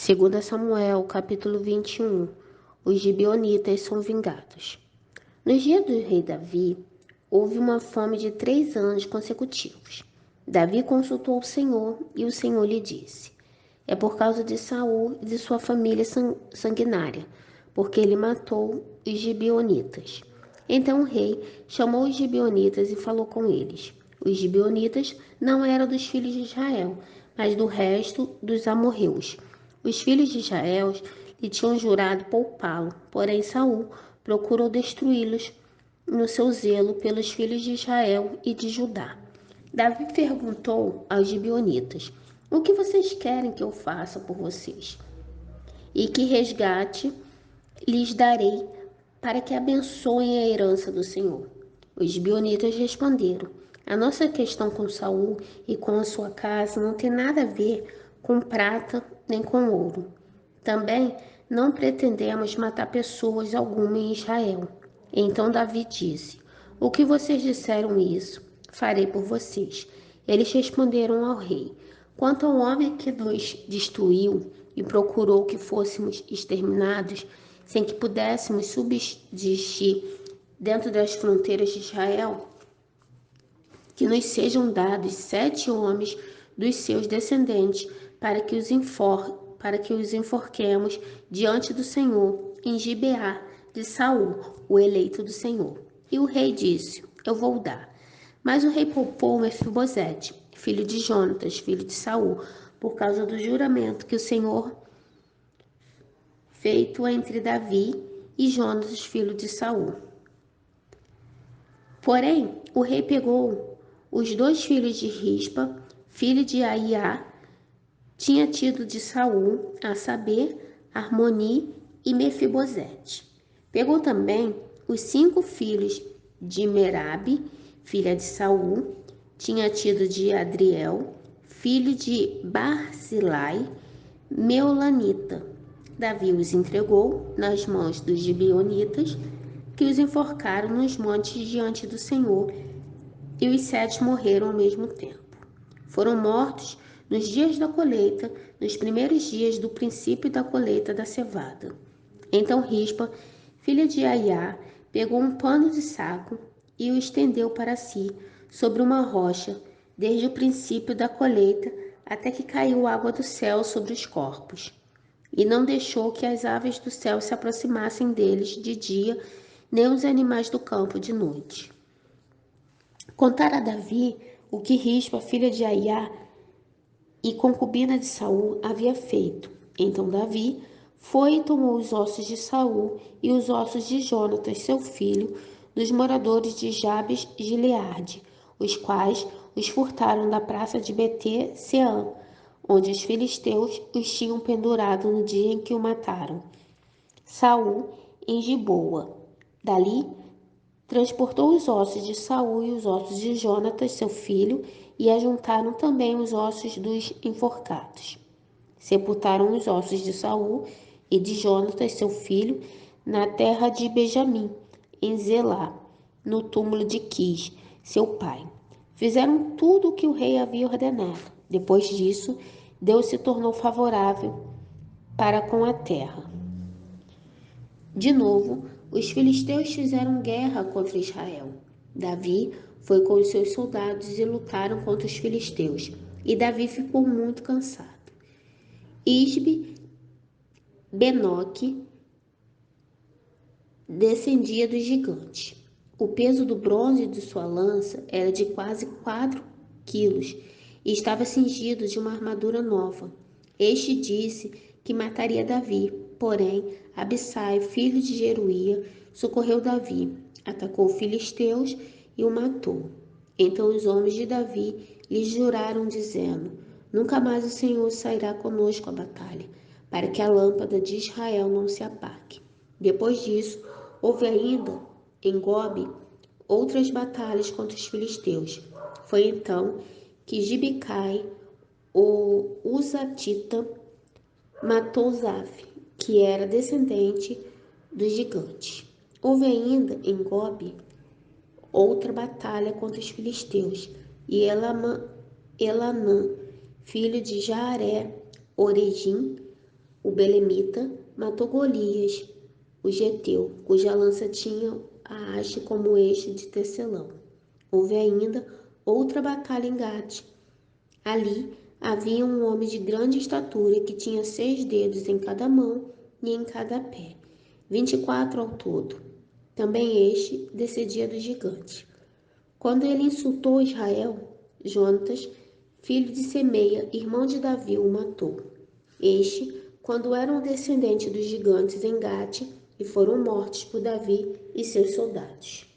Segundo Samuel, capítulo 21, os gibeonitas são vingados. Nos dias do rei Davi, houve uma fome de 3 anos consecutivos. Davi consultou o Senhor e o Senhor lhe disse: é por causa de Saul e de sua família sanguinária, porque ele matou os gibeonitas. Então o rei chamou os gibeonitas e falou com eles. Os gibeonitas não eram dos filhos de Israel, mas do resto dos amorreus. Os filhos de Israel lhe tinham jurado poupá-lo, porém Saul procurou destruí-los no seu zelo pelos filhos de Israel e de Judá. Davi perguntou aos gibeonitas: o que vocês querem que eu faça por vocês? E que resgate lhes darei para que abençoem a herança do Senhor? Os gibeonitas responderam: a nossa questão com Saul e com a sua casa não tem nada a ver com prata nem com ouro. Também não pretendemos matar pessoas alguma em Israel. Então Davi disse: o que vocês disseram isso, farei por vocês. Eles responderam ao rei: quanto ao homem que nos destruiu e procurou que fôssemos exterminados, sem que pudéssemos subsistir dentro das fronteiras de Israel, que nos sejam dados 7 homens dos seus descendentes para que os enforquemos diante do Senhor em Gibeá de Saul, o eleito do Senhor. E o rei disse: eu vou dar. Mas o rei poupou Mefibosete, filho de Jonatas, filho de Saul, por causa do juramento que o Senhor feito entre Davi e Jonatas, filho de Saul. Porém, o rei pegou os 2 filhos de Rispa, filho de Aiá, tinha tido de Saul, a saber, Armoni e Mefibosete. Pegou também os 5 filhos de Merabe, filha de Saul, tinha tido de Adriel, filho de Barzilai, Meulanita. Davi os entregou nas mãos dos gibeonitas, que os enforcaram nos montes diante do Senhor, e os 7 morreram ao mesmo tempo. Foram mortos nos dias da colheita, nos primeiros dias do princípio da colheita da cevada. Então Rispa, filha de Aiá, pegou um pano de saco e o estendeu para si sobre uma rocha, desde o princípio da colheita até que caiu água do céu sobre os corpos. E não deixou que as aves do céu se aproximassem deles de dia, nem os animais do campo de noite. Contara a Davi o que Rispa, filha de Aiá e concubina de Saul, havia feito. Então Davi foi e tomou os ossos de Saul e os ossos de Jonatas, seu filho, dos moradores de Jabes Gileade, os quais os furtaram da praça de Betê-Seã, onde os filisteus os tinham pendurado no dia em que o mataram. Saul em Giboa. Dali transportou os ossos de Saul e os ossos de Jonatas, seu filho, e ajuntaram também os ossos dos enforcados. Sepultaram os ossos de Saul e de Jonatas, seu filho, na terra de Benjamim, em Zelá, no túmulo de Quis, seu pai. Fizeram tudo o que o rei havia ordenado. Depois disso, Deus se tornou favorável para com a terra. De novo, os filisteus fizeram guerra contra Israel. Davi foi com os seus soldados e lutaram contra os filisteus. E Davi ficou muito cansado. Isbe Benoque descendia dos gigantes. O peso do bronze de sua lança era de quase 4 quilos e estava cingido de uma armadura nova. Este disse que mataria Davi, porém Abissai, filho de Zeruia, socorreu Davi, atacou os filisteus e o matou. Então os homens de Davi lhe juraram, dizendo: nunca mais o Senhor sairá conosco à batalha, para que a lâmpada de Israel não se apague. Depois disso, houve ainda em Gobe outras batalhas contra os filisteus. Foi então que Gibicai, o Uzatita, matou Zaf, que era descendente dos gigantes. Houve ainda em Gobe outra batalha contra os filisteus, e Elanã, filho de Jaaré, Oregim, o belemita, matou Golias, o geteu, cuja lança tinha a haste como eixo de tecelão. Houve ainda outra batalha em Gate. Ali havia um homem de grande estatura que tinha 6 dedos em cada mão e em cada pé, 24 ao todo. Também este descendia do gigante. Quando ele insultou Israel, Jonatas, filho de Semeia, irmão de Davi, o matou. Este, quando era um descendente dos gigantes em Gate, e foram mortos por Davi e seus soldados.